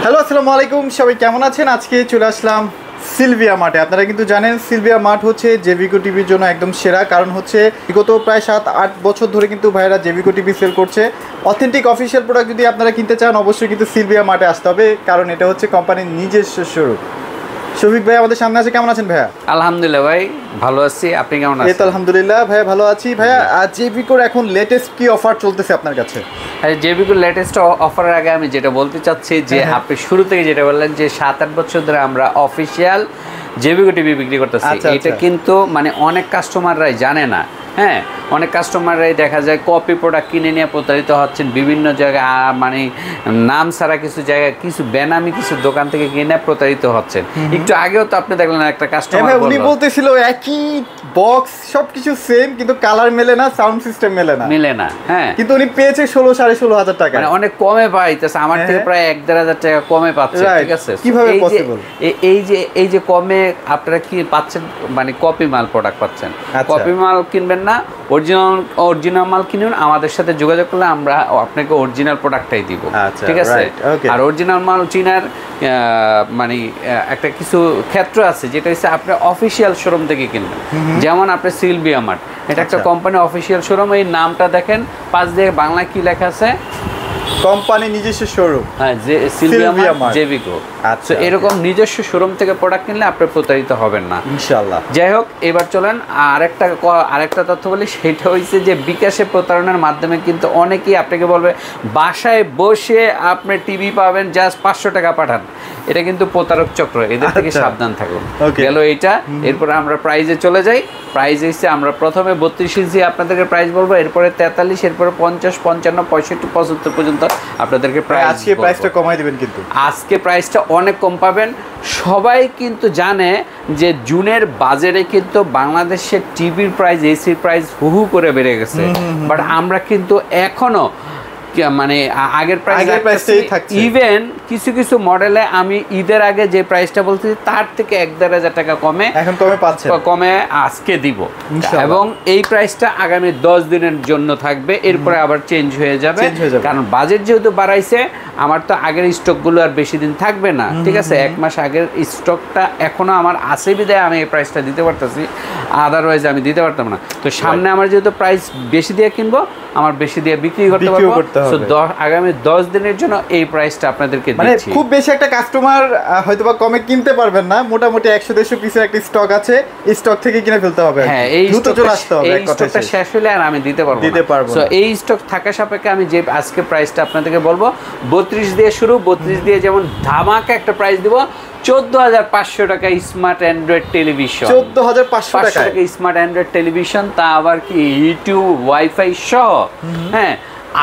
Hello, আসসালামু আলাইকুম। সবাই কেমন আছেন? আজকে চলে আসলাম সিলভিয়া মার্টে। আপনারা কিন্তু জানেন সিলভিয়া মার্ট হচ্ছে জেভিকো টিভির জন্য একদম সেরা। কারণ হচ্ছে বিগত প্রায় 7-8 বছর ধরে কিন্তু ভাইরা জেভিকো টিভি সেল করছে। অথেন্টিক অফিসিয়াল প্রোডাক্ট যদি আপনারা কিনতে চান অবশ্যই কিন্তু সিলভিয়া মার্টে আসতে হবে, কারণ এটা হচ্ছে কোম্পানির নিজস্ব শোরুম। শফিক ভাই আমাদের সামনে আছে, কেমন আছেন ভাইয়া? আলহামদুলিল্লাহ ভাই ভালো আছি, আপনি কেমন আছেন? এই তো আলহামদুলিল্লাহ ভাইয়া ভালো আছি। ভাইয়া জেভিকোর এখন লেটেস্ট কি অফার চলতেছে আপনার কাছে? জেভিকোর লেটেস্ট অফারের আগে আমি যেটা বলতে চাচ্ছি যে আপনি শুরু থেকে যেটা বললেন যে 7-8 বছর ধরে আমরা অফিসিয়াল জেভিকো টিভি বিক্রি করতেছি। এটা কিন্তু মানে অনেক কাস্টমাররাই জানে না। হ্যাঁ, অনেক কাস্টমাররাই দেখা যায় কপি প্রোডাক্ট কিনে নিয়ে প্রতারিত হচ্ছেন বিভিন্ন জায়গায়, মানে নাম ছাড়া কিছু জায়গায় কিছু বেনামি কিছু দোকান থেকে কিনে প্রতারিত হচ্ছেন। একটু আগেও তো আপনি দেখলেন একটা কাস্টমার উনি বলতেছিল একই বক্স সবকিছু সেম, কিন্তু কালার মেলে না, সাউন্ড সিস্টেম মেলে না। হ্যাঁ, কিন্তু উনি পেয়েছে 16-16,500 টাকা, মানে অনেক কমে পাইতেছে, আমার থেকে প্রায় 1-1.5 টাকা কমে পাচ্ছে। ঠিক আছে, কিভাবে পসিবল? এই যে কমে আপনারা কি পাচ্ছেন, মানে কপি মাল প্রোডাক্ট পাচ্ছেন। কপি মাল কিনবেন না, অরিজিনাল মাল কিনুন। আমাদের সাথে যোগাযোগ করলে আমরা আপনাকে অরিজিনাল প্রোডাক্টটাই দিব। ঠিক আছে, আর অরিজিনাল মাল চিনার মানে একটা কিছু ক্ষেত্র আছে যেটা হচ্ছে আপনি অফিসিয়াল শোরুম থেকে কিনবেন। যেমন আপনি সিলভিয়া মার্ট, এটা একটা কোম্পানি অফিসিয়াল শোরুম। এই নামটা দেখেন, পাঁচ দিয়ে বাংলায় কি লেখা আছে? কোম্পানি নিজস্ব শোরুম। হ্যাঁ, সিলভিয়া মার্ট জেভিকো। আচ্ছা, এরকম নিজস্ব শোরুম থেকে প্রোডাক্ট কিনলে আপনি প্রতারিত হবেন না ইনশাআল্লাহ। যাই হোক, এবার চলেন আরেকটা তথ্য বলি। সেটা হচ্ছে যে বিকাশে প্রতারণার মাধ্যমে কিন্তু অনেকেই আপনাকে বলবে বাসায় বসে আপনি টিভি পাবেন, জাস্ট 500 টাকা পাঠান। এটা কিন্তু প্রতারক চক্র, এদের থেকে সাবধান থাকুন। গেল এইটা। এরপরে আমরা প্রাইজে চলে যাই। প্রাইজ হচ্ছে আমরা প্রথমে 32 ইঞ্চি আপনাদেরকে প্রাইস বলবো, এরপরে 43, এরপরে 50, 55, 65, 75 পর্যন্ত আপনাদেরকে আজকে প্রাইসটা কমাই দিবেন। কিন্তু আজকে প্রাইসটা অনেক কম পাবেন। সবাই কিন্তু জানে যে জুনের বাজারে কিন্তু বাংলাদেশের টিভির প্রাইস, এসির প্রাইস হু করে বেড়ে গেছে, বাট আমরা কিন্তু এখনো মানে আগের প্রাইসটাই থাকছে। ইভেন কিছু কিছু মডেলে আমি ঈদের আগে যে প্রাইসটা বলতেছি তার থেকে 1-1.5 টাকা কমে এখন কমে আজকে দিব, এবং এই প্রাইসটা আগামী 10 দিনের জন্য থাকবে। এরপরে আবার চেঞ্জ হয়ে যাবে, কারণ বাজেট যেহেতু বাড়াইছে। আমার তো আগের স্টকগুলো আর বেশি দিন থাকবে না। ঠিক আছে, 1 মাস আগের স্টকটা এখনো আমার আছে বিদায় আমি এই প্রাইসটা দিতে পারতেছি, আদারওয়াইজ আমি দিতে পারতাম না। তো সামনে আমার যেহেতু প্রাইস বেশি দিয়ে কিনবো, আমার বেশি দিয়ে বিক্রি করতে পারবো। আগামী 10 দিনের জন্য এই প্রাইসটা আপনাদেরকে দিচ্ছি। খুব বেশি একটা কাস্টমার হয়তোবা কমে কিনতে পারবেন না, মোটামুটি 100-150 পিসের একটা স্টক আছে, এই স্টক থেকে কিনে ফেলতে হবে। হ্যাঁ, এই দ্রুত চলে আসতে হবে, এই স্টকটা শেষ হলে আর আমি দিতে পারবো না। সো এই স্টক থাকা সাপেক্ষে আমি যে আজকে প্রাইসটা আপনাদেরকে বলবো 32 দিয়ে শুরু। 32 দিয়ে যেমন ধামাকা একটা প্রাইস দিব, 14,500 টাকা স্মার্ট অ্যান্ড্রয়েড টেলিভিশন। 14,500 টাকা স্মার্ট অ্যান্ড্রয়েড টেলিভিশন, তা আবার কি ইউটিউব ওয়াইফাই সহ। হ্যাঁ,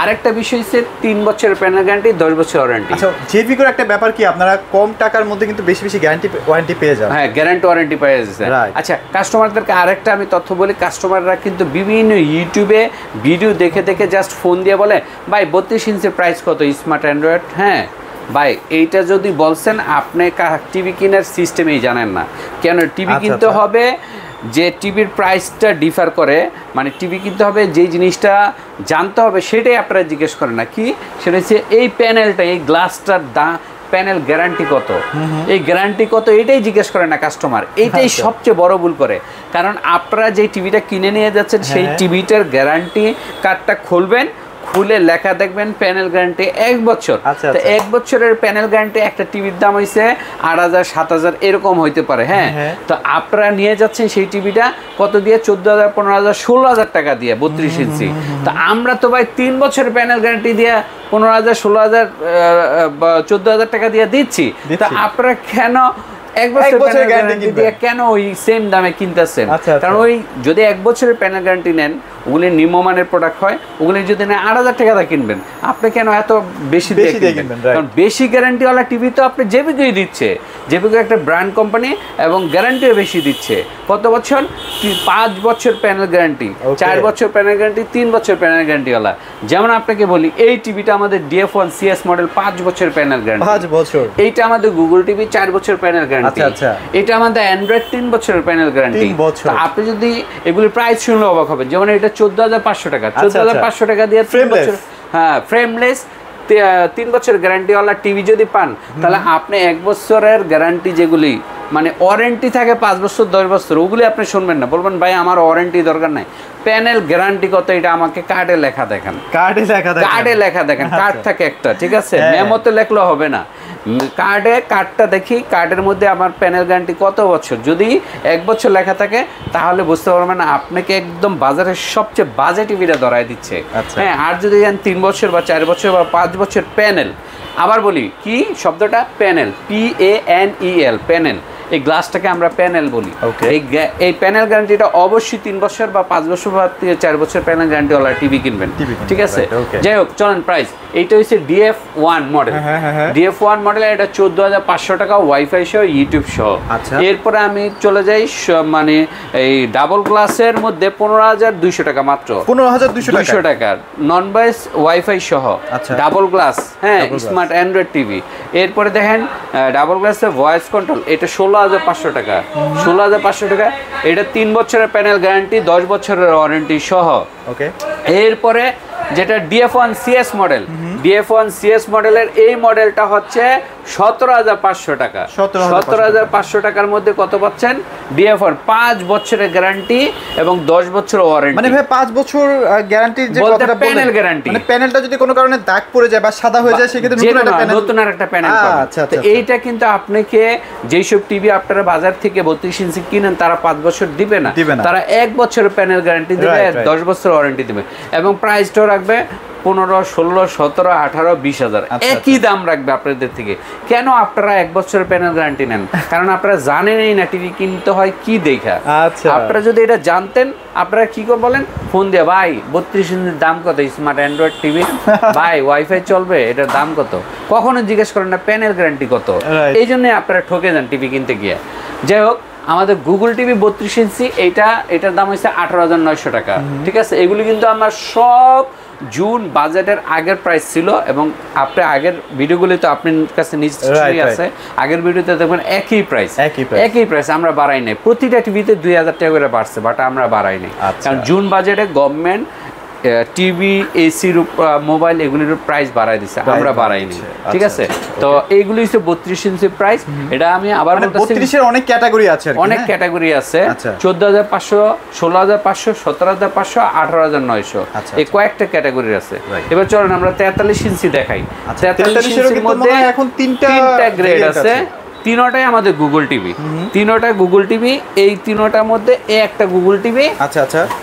আরেকটা বিষয় হচ্ছে 3 বছরের প্যানেল গ্যারান্টি, 10 বছর ওয়ারেন্টি। আচ্ছা, জেভিকোর একটা ব্যাপার কি, আপনারা কম টাকার মধ্যে কিন্তু বেশি বেশি গ্যারান্টি ওয়ারেন্টি পেয়ে যান। হ্যাঁ, গ্যারান্টি ওয়ারেন্টি পেয়ে যাচ্ছে। আচ্ছা, কাস্টমারদেরকে আরেকটা আমি তথ্য বলি। কাস্টমাররা কিন্তু বিভিন্ন ইউটিউবে ভিডিও দেখে দেখে জাস্ট ফোন দিয়ে বলে ভাই 32 ইঞ্চির প্রাইস কত স্মার্ট অ্যান্ড্রয়েড। হ্যাঁ ভাই, এইটা যদি বলছেন আপনি টিভি কেনার সিস্টেমেই জানেন না। কেন টিভি কিনতে হবে, যে টিভির প্রাইসটা ডিফার করে, মানে টিভি কিনতে হবে যেই জিনিসটা জানতে হবে সেটাই আপনারা জিজ্ঞেস করেন না। কি সেটা হচ্ছে এই প্যানেলটা, এই গ্লাসটার প্যানেল গ্যারান্টি কত, এই গ্যারান্টি কত, এটাই জিজ্ঞেস করে না কাস্টমার। এইটাই সবচেয়ে বড় ভুল করে। কারণ আপনারা যে টিভিটা কিনে নিয়ে যাচ্ছেন সেই টিভিটার গ্যারান্টি কার্ডটা খুলবেন, খুলে লেখা দেখবেন প্যানেল গ্যারান্টি 1 বছর। তো 1 বছরের প্যানেল গ্যারান্টি একটা টিভির দাম হয়েছে 8,000-7,000 এরকম হইতে পারে। হ্যাঁ, তো আপনারা নিয়ে যাচ্ছেন সেই টিভিটা কত দিয়ে? 14,000, 15,000, 16,000 টাকা দিয়ে 32 ইঞ্চি। তো আমরা তো ভাই 3 বছরের প্যানেল গ্যারান্টি দিয়ে 15,000, 16,000, 14,000 টাকা দিয়ে দিচ্ছি। তা আপনারা কেন 1 বছরের গ্যারান্টি দিয়ে কেন ওই সেম দামে কিনতেছেন? কারণ ওই যদি 1 বছরের প্যানেল গ্যারান্টি নেন, ওগুলি নিম্নমানের প্রোডাক্ট হয়, ওগুলি যদি নেন 8,000 টাকা দিয়ে কিনবেন, আপনি কেন এত বেশি দিয়ে কিনবেন? কারণ বেশি গ্যারান্টিওয়ালা টিভি তো আপনি জেভিকোই দিচ্ছে। জেভিকো একটা ব্র্যান্ড কোম্পানি এবং গ্যারান্টিও বেশি দিচ্ছে। কত বছর? 5 বছর প্যানেল গ্যারান্টি, 4 বছর প্যানেল গ্যারান্টি, 3 বছর প্যানেল গ্যারান্টিওয়ালা। যেমন আপনাকে বলি, এই টিভিটা আমাদের DF1 CS মডেল 5 বছর প্যানেল গ্যারান্টি। 5 বছর। এইটা আমাদের গুগল টিভি 4 বছর প্যানেল গ্যারান্টি। এটা আমাদের অ্যান্ড্রয়েড 3 বছরের প্যানেল গ্যারান্টি। আপনি যদি এগুলি প্রাইস শুনলে অবাক হবেন। যেমন এটা 14,500 টাকা, 14,500 টাকা দিয়ে 3 বছর। হ্যাঁ, ফ্রেমলেস 3 বছর গ্যারান্টিওয়ালা টিভি যদি পান, তাহলে আপনি 1 বছরের গ্যারান্টি যেগুলি মানে ওয়ারেন্টি থাকে 5 বছর 10 বছর, ওগুলি আপনি শুনবেন না, বলবেন ভাই আমার ওয়ারেন্টি দরকার নাই, প্যানেল গ্যারান্টি কত এটা আমাকে কার্ডে লেখা দেখেন, কার্ডে লেখা দেখেন, কার্ড থাকে একটা, ঠিক আছে, মেমোতে লেখলে হবে না, কার্ডটা দেখি, কার্ডের মধ্যে আমার প্যানেল গ্যারান্টি কত বছর, যদি 1 বছর লেখা থাকে তাহলে বুঝতে পারবেন না আপনাকে একদম বাজারের সবচেয়ে বাজে টিভিটা ধরায় দিচ্ছে। হ্যাঁ, আর যদি 3 বছর বা 4 বছর বা 5 বছর প্যানেল, আবার বলি কি শব্দটা, প্যানেল, PANEL, প্যানেল, এই গ্লাসটাকে আমরা প্যানেল বলি। এই প্যানেল গ্যারান্টিটা অবশ্যই 3 বছর বা 5 বছর বা 4 বছর প্যানেল গ্যারান্টিওয়ালা টিভি কিনবেন, ঠিক আছে। যাই হোক, চলেন প্রাইস, এইটা হচ্ছে DF1 মডেল। DF1 মডেল, এটা 14,500 টাকা, ওয়াইফাই সহ, ইউটিউব সহ। এরপরে আমি চলে যাই মানে এই ডাবল গ্লাসের মধ্যে 15,200 টাকা মাত্র, 15,200 টাকার নন ভয়েস ওয়াইফাই সহ ডাবল গ্লাস, হ্যাঁ, স্মার্ট অ্যান্ড্রয়েড টিভি। এরপরে দেখেন ডাবল গ্লাসের ভয়েস কন্ট্রোল, এটা 16,500 টাকা, 16,500 টাকা। এটা 3 বছরের প্যানেল গ্যারান্টি, 10 বছরের ওয়ারেন্টি সহ। এরপরে যেটা DF1 CS model, DF1 CS মডেলের এই মডেলটা হচ্ছে 17,500 টাকা, 17,500 টাকার মধ্যে কত পাচ্ছেন, DF1 5 বছরের গ্যারান্টি এবং 10 বছর ওয়ারেন্টি। মানে ভাই 5 বছর গ্যারান্টি যে কথাটা বলেন, প্যানেল গ্যারান্টি, মানে প্যানেলটা যদি কোনো কারণে দাগ পড়ে যায় বা সাদা হয়ে যায় সেক্ষেত্রে নতুন আরেকটা প্যানেল পাবেন। তো এইটা কিন্তু আপনাকে যেই সব টিভি আপনারা বাজার থেকে 32 ইঞ্চি কিনেন তারা 5 বছর দিবে না, তারা 1 বছরের প্যানেল গ্যারান্টি দিবে, 10 বছর ওয়ারেন্টি দিবে, এবং প্রাইসটাও রাখবে 15, 16, 17, 18, 20,000 একই দাম রাখবে আপনাদের থেকে। কেন আপনারা 1 বছরের প্যানেল গ্যারান্টি নেন? কারণ আপনারা জানেনই না টিভি কিনতে হয় কি দেখা। আপনারা যদি এটা জানতেন আপনারা কি করে বলেন, ফোন দিয়ে ভাই 32 ইঞ্চির দাম কত, স্মার্ট অ্যান্ড্রয়েড টিভি, ভাই ওয়াইফাই চলবে, এটার দাম কত, কখনো জিজ্ঞেস করেন না প্যানেল গ্যারান্টি কত। এই জন্য আপনারা ঠকে যান টিভি কিনতে গিয়ে। যাই হোক, আমাদের গুগল টিভি 32 ইঞ্চি, এটার দাম হচ্ছে 18,900 টাকা, ঠিক আছে। এগুলি কিন্তু আমার সব জুন বাজেটের আগের প্রাইস ছিল, এবং আপনি আগের ভিডিওগুলি তো আপনার কাছে নিশ্চয়ই আছে, আগের ভিডিওতে দেখবেন একই প্রাইস, আমরা বাড়াই নাই, প্রতিটা টিভিতে 2,000 টাকা করে বাড়ছে, বাট আমরা বাড়াই নাই, কারণ জুন বাজেটে গভর্নমেন্ট টিভি, এসির, মোবাইল এগুলির প্রাইস বাড়াই দিচ্ছে, আমরা বাড়াইনি, ঠিক আছে। তো এইগুলি হচ্ছে 32 ইঞ্চি প্রাইস। এটা আমি আবার বলতেছি 32 এর অনেক ক্যাটাগরি আছে, 14,500, 16,500, 17,500, 18,900, এই কয়েকটা ক্যাটাগরি আছে। এবার চলেন আমরা 43 ইঞ্চি দেখাই। 43 ইঞ্চির মধ্যে এখন তিনটা গ্রেড আছে, তিনটাই আমাদের গুগল টিভি, তিনটা গুগল টিভি। এই তিনটার মধ্যে একটা গুগল টিভি,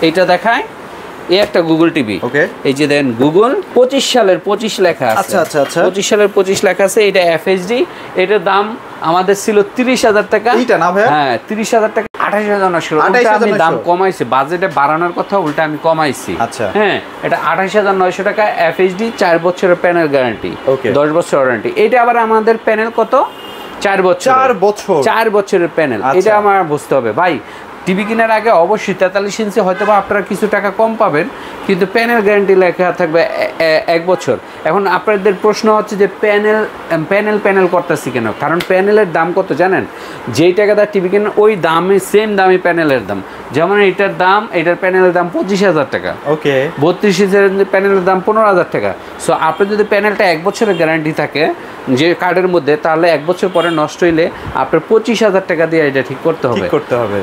এইটা দেখায়, এই একটা গুগল টিভি, এই যে দেন গুগল 25 সালের 25 লেখা আছে, 25 সালের 25 লেখা আছে, এটা FHD, এটার দাম আমাদের ছিল 30,000 টাকা, এইটা না ভাই, হ্যাঁ 30,000 টাকা, 28,900, আমি দাম কমাইছি, বাজেটে বাড়ানোর কথা উল্টা আমি কমাইছি, হ্যাঁ এটা 28,900 টাকা, FHD, 4 বছরের প্যানেল গ্যারান্টি, 10 বছর ওয়ারেন্টি। এটা আবার আমাদের প্যানেল কত, 4 বছরের প্যানেল। এটা আমার বুঝতে হবে ভাই, টিভি কেনার আগে অবশ্যই 43 ইঞ্চি হয়তো বা আপনারা কিছু টাকা কম পাবেন, কিন্তু প্যানেল গ্যারান্টি লেখা থাকবে 1 বছর। এখন আপনাদের প্রশ্ন হচ্ছে যে প্যানেল করতেছি কেন? কারণ প্যানেলের দাম কত জানেন? যেই টাকাটা টিভি কেনেন ওই দামে সেম দামে প্যানেলের দাম, যেমন এটার প্যানেলের দাম 25,000 টাকা, 32 ইঞ্চের প্যানেলের দাম 15,000 টাকা। সো আপনি যদি প্যানেলটা 1 বছরের গ্যারান্টি থাকে যে কার্ডের মধ্যে, তাহলে 1 বছর পরে নষ্ট হইলে আপনার 25,000 টাকা দিয়ে এটা ঠিক করতে হবে।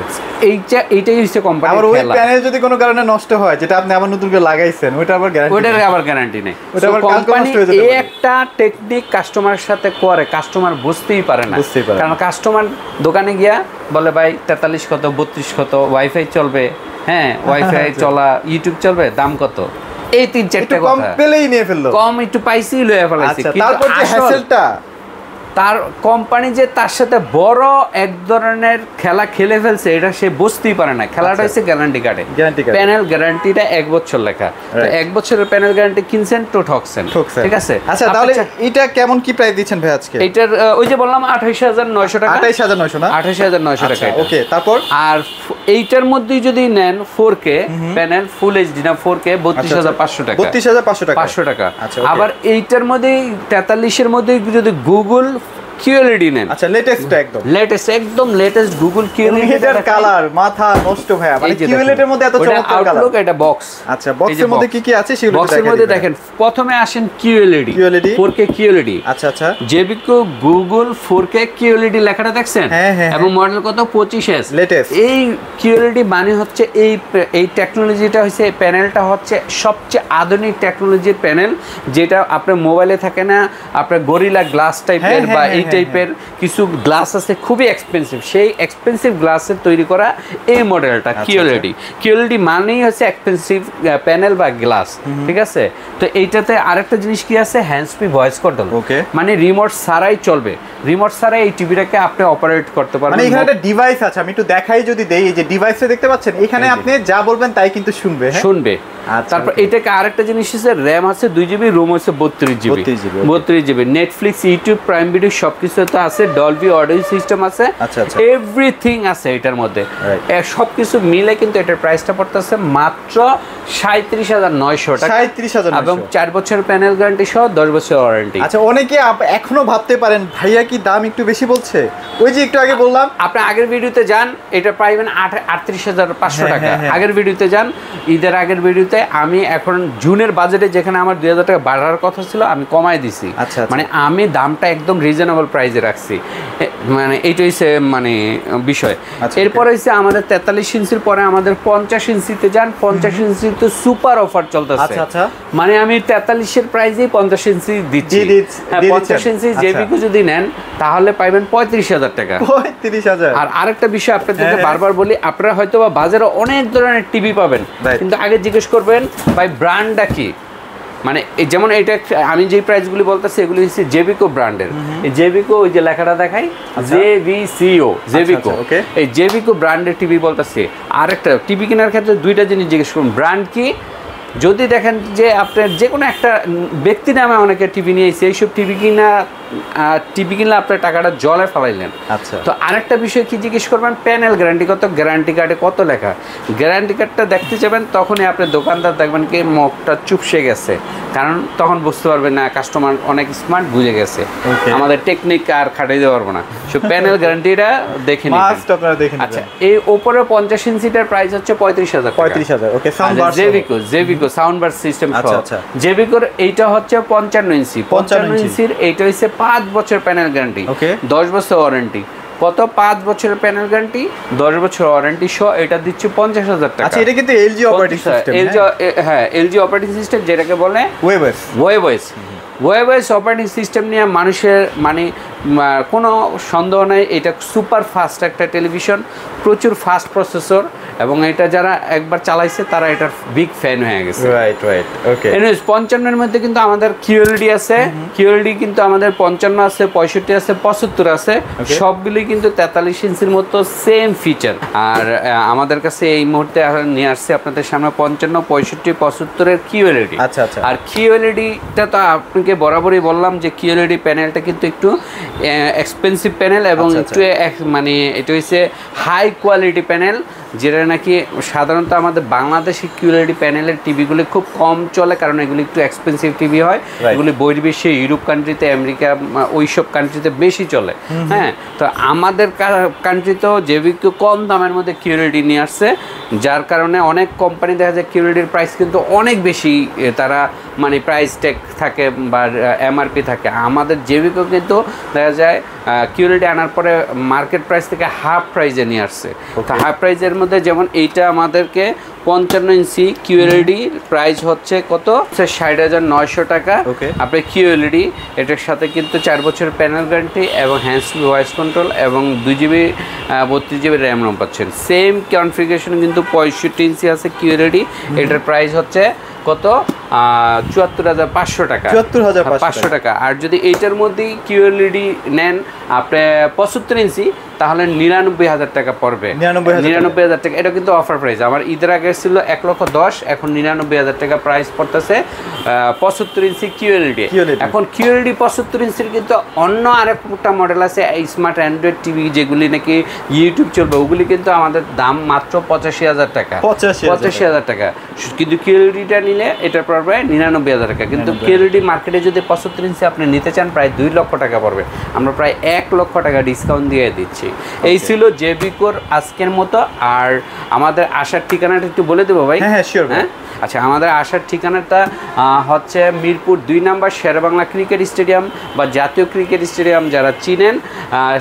এইটাই হচ্ছে কোম্পানি। আর ওই প্যানেল যদি কোনো কারণে নষ্ট হয়, যেটা আপনি আবার নতুন করে লাগাইছেন, ওটার আবার গ্যারান্টি নেই। কোম্পানি এই একটা টেকনিক কাস্টমারের সাথে করে, কাস্টমার বুঝতেই পারে না, কারণ কাস্টমার দোকানে গিয়া বলে ভাই 43 কত, 32 কত, ওয়াইফাই চলবে, হ্যাঁ ওয়াইফাই চলা, ইউটিউব চলবে, দাম কত, এই 3-4টা কথা কম পেলেই নিয়ে ফেললো, কম একটু পাইছি লয়ে ফেলাইছে। তারপর যে হ্যাসেলটা, তার কোম্পানি যে তার সাথে বড় এক ধরনের খেলা খেলে ফেলছে, এটা সে বুঝতেই পারে না। খেলাটা হচ্ছে গ্যারান্টি কার্ডে, প্যানেল গ্যারান্টিটা 1 বছর লেখা, তো 1 বছরের প্যানেল গ্যারান্টি কিনছেন তো ঠকছেন, ঠিক আছে। আচ্ছা তাহলে এটা কেমন কি প্রাইস দিচ্ছেন ভাই আজকে? এটার ওই যে বললাম 28,900 টাকা, 28,900 না, 28,900 টাকা। ওকে, তারপর আর এইটার মধ্যেই যদি নেন 4K প্যানেল ফুল এইচডি না 4K, 32,500 টাকা, 32,500 টাকা। আবার এইটার মধ্যে 43 এর মধ্যে যদি গুগল কিউএলইডি নেন, আচ্ছা লেটেস্ট একদম লেটেস্ট গুগল কিউএলইডি এটার কালার মাথা নষ্ট ভাইয়া, মানে কিউএলইডি এর মধ্যে এত চমৎকার কালার। আউটলুক এটা বক্স। আচ্ছা বক্সের মধ্যে কি কি আছে সেগুলো বক্সের মধ্যে দেখেন, প্রথমে আসেন কিউএলইডি 4K কিউএলইডি। আচ্ছা আচ্ছা, জেবিকো গুগল 4K কিউএলইডি লেখাটা দেখছেন, এবং মডেল কত 25S লেটেস্ট। এই কিউএলইডি মানে হচ্ছে এই টেকনোলজিটা হচ্ছে, এই প্যানেলটা হচ্ছে সবচেয়ে আধুনিক টেকনোলজির প্যানেল, যেটা আপনার মোবাইলে থাকে না, আপনার গরিলা গ্লাস টাইপের বা এই টাইপের কিছু গ্লাস আছে খুবই এক্সপেন্সিভ, সেই এক্সপেন্সিভ গ্লাসের তৈরি করা এই মডেলটা কিউএলইডি। কিউএলইডি মানেই হচ্ছে এক্সপেন্সিভ প্যানেল বা গ্লাস, ঠিক আছে। তো এইটাতে আরেকটা জিনিস কি আছে, হ্যান্ডস ফ্রি ভয়েস কন্ট্রোল, মানে রিমোট ছাড়াই চলবে, রিমোট ছাড়াই এই টিভিটাকে আপনি অপারেট করতে পারবেন। মানে এখানে একটা ডিভাইস আছে, আমি একটু দেখাই যদি দেই, এই যে ডিভাইসটা দেখতে পাচ্ছেন, এখানে আপনি যা বলবেন তাই কিন্তু শুনবে। তারপর এটাকে আরেকটা জিনিস আছে, র্যাম আছে 2GB, রোম আছে 32GB। Netflix, YouTube, prime video সবকিছু তো আছে, ডলবি অডিও সিস্টেম আছে, এভরিথিং আছে এটার মধ্যে। সবকিছু মিলে কিন্তু এটার প্রাইসটা পড়তেছে মাত্র 37,900 টাকা, 37,900, এবং 4 বছর প্যানেল গ্যারান্টি সহ 10 বছর ওয়ারেন্টি। আচ্ছা, অনেকে এখনো ভাবতে পারেন ভাইয়া কি দাম একটু বেশি বলছে, ওই যে একটু আগে বললাম, আপনি আগের ভিডিওতে যান, এটা পাইবেন 38,500 টাকা। আগের ভিডিওতে যান, ঈদের আগের ভিডিওতে আমি এখন জুনের বাজেটে যেখানে আমার 2,000 টাকা বাড়ার কথা ছিল, আমি কমাই দিছি। মানে আমি দামটা একদম রিজনেবল প্রাইসে রাখছি, মানে এইটাই মানে বিষয়। এরপর হচ্ছে আমাদের 43 ইঞ্চির পরে আমাদের 50 ইঞ্চিতে যান, 50 ইঞ্চিতে সুপার অফার চলতেছে। মানে আমি 43-এর প্রাইসেই 50 ইঞ্চি দিচ্ছি। 50 ইঞ্চি জেবিকো যদি নেন তাহলে পাইবেন 35,000 টাকা। 35,000। আর আরেকটা বিষয় আপনাদেরকে বারবার বলি, আপনারা হয়তো বা বাজারে অনেক ধরনের টিভি পাবেন, কিন্তু আগে জিজ্ঞেস করবেন ভাই ব্র্যান্ডটা কি। মানে যেমন এটা আমি যে প্রাইসগুলি বলতেছি এগুলি হচ্ছে জেবিকো ব্র্যান্ডের। এই জেবিকো, ওই যে লেখাটা দেখাই জেবিসিও, জেবিকো, এই জেবিকো ব্র্যান্ডের টিভি বলতেছি। আরেকটা টিভি কেনার ক্ষেত্রে দুইটা জিনিস জিজ্ঞেস করুন, ব্র্যান্ড কি। যদি দেখেন যে আপনার যে কোনো একটা ব্যক্তি নামে অনেকে টিভি নিয়েছে, এইসব টিভি কিনলে আপনার টাকাটা জলে ফেলাইলেন। আচ্ছা, তো আরেকটা বিষয় কি জিজ্ঞেস করবেন, প্যানেল গ্যারান্টি কত, গ্যারান্টি কার্ডে কত লেখা। গ্যারান্টি কার্ডটা দেখতে যাবেন, তখনই আপনার দোকানদার দেখবেন কি মুখটা চুপসে গেছে, কারণ তখন বুঝতে পারবেন না কাস্টমার অনেক স্মার্ট, বুঝে গেছে আমাদের টেকনিক আর খাটাই দিতে পারবো না। সো প্যানেল গ্যারান্টিটা দেখে নিন। আচ্ছা, এই ওপরে 50 ইঞ্চিটার প্রাইস হচ্ছে 35,000 টাকা। 35,000, ওকে। জেবিকো সাউন্ড বার সিস্টেম সহ। জেবিকোর এইটা হচ্ছে 55 ইঞ্চি, 55 ইঞ্চির এইটা হচ্ছে 5 বছর প্যানেল গ্যারান্টি, 10 বছর ওয়ারেন্টি। কত? 5 বছরের প্যানেল গ্যারান্টি, 10 বছর ওয়ারেন্টি সহ এটা দিচ্ছে 50,000 টাকা। আচ্ছা, এটা কিন্তু LG operating system. LG operating system, যেটাকে বলে ওয়েবওয়েস অপারেটিং সিস্টেম নিয়ে মানুষের মানে কোনো সন্দেহ নেই, এটা সুপার ফাস্ট একটা টেলিভিশন, প্রচুর ফাস্ট প্রসেসর, এবং এটা যারা একবার চালাইছে তারা এটার বিগ ফ্যান হয়ে গেছে। রাইট, ওকে। এনিওয়েজ 55 মধ্যে কিন্তু আমাদের কিউএলইডি আছে, কিউএলইডি কিন্তু আমাদের 55 আছে, 65 আছে, 75 আছে, সবগুলি কিন্তু 43 ইঞ্চির মতো সেম ফিচার। আর আমাদের কাছে এই মুহূর্তে নিয়ে আসছে আপনাদের সামনে 55, 65, 75-এর কিউএলইডি। আচ্ছা আচ্ছা। আর কিউএলইডিটা তো আপনাকে বরাবরই বললাম যে কিউএলইডি প্যানেলটা কিন্তু একটু এক্সপেন্সিভ প্যানেল, এবং একটু মানে এটা হচ্ছে হাই কোয়ালিটি প্যানেল, যেটা নাকি সাধারণত আমাদের বাংলাদেশি কিউএলইডি প্যানেলের টিভিগুলি খুব কম চলে, কারণ এগুলি একটু এক্সপেন্সিভ টিভি হয়। এগুলি বহির্বিশ্বে, ইউরোপ কান্ট্রিতে, আমেরিকা, ওইসব কান্ট্রিতে বেশি চলে। হ্যাঁ, তো আমাদের কান্ট্রিতেও জেবিকো কম দামের মধ্যে কিউএলইডি নিয়ে আসছে, যার কারণে অনেক কোম্পানি দেখা যায় কিউএলইডির প্রাইস কিন্তু অনেক বেশি, তারা মানে প্রাইস ট্যাগ থাকে বা এমআরপি থাকে। আমাদের জেবিকো কিন্তু দেখা যায় কিউএলইডি আনার পরে মার্কেট প্রাইস থেকে হাফ প্রাইজে নিয়ে আসছে। তো হাফ প্রাইজের মধ্যে যেমন এইটা আমাদেরকে 55 ইঞ্চি কিউএলইডি প্রাইস হচ্ছে কত, 60,900 টাকা। আপনি কিউএলইডি, এটার সাথে কিন্তু 4 বছর প্যানেল গ্যারান্টি এবং হ্যান্ডস ফ্রি ভয়েস কন্ট্রোল এবং 2GB 32GB র্যাম রম পাচ্ছেন। সেম কনফিগারেশন কিন্তু 65 ইঞ্চি আছে কিউএলইডি, এটার প্রাইস হচ্ছে কত, 74,500 টাকা, 74,500 টাকা। আর যদি এইটার মধ্যেই কিউএলইডি নেন আপনি 75 ইঞ্চি, তাহলে 99,000 টাকা পড়বে। 99,000 টাকা, এটা কিন্তু অফার প্রাইস। আমার ঈদের আগে ছিল 1,10,000, এখন 99,000 টাকা প্রাইস পড়তেছে 75 ইঞ্চি কিউএলইডি। এখন কিউএলইডি 75 ইঞ্চির কিন্তু অন্য আরেকটা মডেল আছে স্মার্ট অ্যান্ড্রয়েড টিভি, যেগুলি নাকি ইউটিউব চলবে, ওগুলি কিন্তু আমাদের দাম মাত্র 85,000 টাকা, 85,000 টাকা। কিন্তু কিউএলইডিটা নিলে এটার পড়বে 99,000 টাকা, কিন্তু কেউডি মার্কেটে যদি 75 ইঞ্চি আপনি নিতে চান প্রায় 2 লক্ষ টাকা পড়বে। আমরা প্রায় 1 লক্ষ টাকা ডিসকাউন্ট দিয়ে দিচ্ছি। এই ছিল জেবিকোর আজকের মতো। আর আমাদের আসার ঠিকানাটা একটু বলে দেবো ভাই? হ্যাঁ শিওর। হ্যাঁ, আচ্ছা, আমাদের আসার ঠিকানাটা হচ্ছে মিরপুর 2 নম্বর শেরেবাংলা ক্রিকেট স্টেডিয়াম বা জাতীয় ক্রিকেট স্টেডিয়াম যারা চিনেন,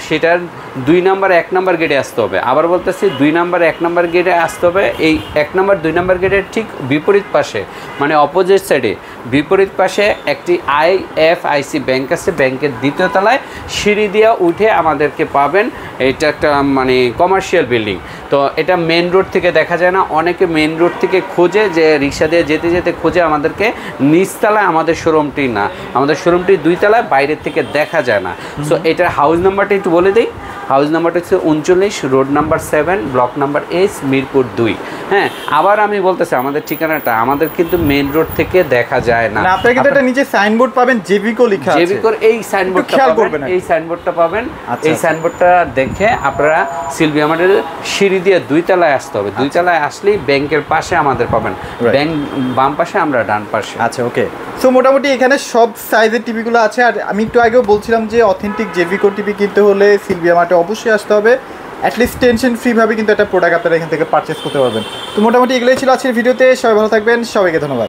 সেটার 2 নম্বর 1 নম্বর গেটে আসতে হবে। আবার বলতেছি 2 নম্বর 1 নম্বর গেটে আসতে হবে। এই 1 নম্বর 2 নম্বর গেটের ঠিক বিপরীত পাশে, মানে অপোজিট সাইডে বিপরীত পাশে একটি আইএফআইসি ব্যাংক আছে। ব্যাংকের 2য় তলায় সিঁড়ি দিয়ে উঠে আমাদেরকে পাবেন। এটা একটা মানে কমার্শিয়াল বিল্ডিং, তো এটা মেন রোড থেকে দেখা যায় না। অনেকে মেন রোড থেকে খোঁজে, যে রিক্সা দিয়ে যেতে যেতে খোঁজে আমাদেরকে। নিচতলায় আমাদের শোরুমটি না, আমাদের শোরুমটি 2 তলায়, বাইরের থেকে দেখা যায় না। সো এটার হাউস নাম্বারটা একটু বলে দিই। হাউস নাম্বারটা হচ্ছে 39, road number 7, block number H, Mirpur 2। হ্যাঁ, আবার আমি বলতেছি আমাদের ঠিকানাটা আমাদের কিন্তু মেন রোড থেকে দেখা যায় না। আপনারা কিন্তু এটা নিচে সাইনবোর্ড পাবেন, জেবিকো লেখা আছে। জেবিকোর এই সাইনবোর্ডটা পাবেন, এই সাইনবোর্ডটা পাবেন। এই সাইনবোর্ডটা দেখে আপনারা সিলভিয়া মার্টের সিঁড়ি দিয়ে 2 তলায় আসতে হবে। 2 তলায় আসলেই ব্যাংকের পাশে আমাদের পাবেন। ব্যাংক বাম পাশে, আমরা ডান পাশে। আচ্ছা, ওকে। সো মোটামুটি এখানে সব সাইজের টিভিগুলো আছে। আর আমি একটু আগেও বলছিলাম যে অথেন্টিক জেবিকো টিভি কিনতে হলে সিলভিয়া মার্টে অবশ্যই আসতে হবে। অ্যাটলিস্ট টেনশন ফ্রিভাবে কিন্তু একটা প্রোডাক্ট আপনারা এখান থেকে পারচেস করতে পারবেন। তো মোটামুটি এগুলোই ছিল আজকের ভিডিওতে। সবাই ভালো থাকবেন, সবাইকে ধন্যবাদ।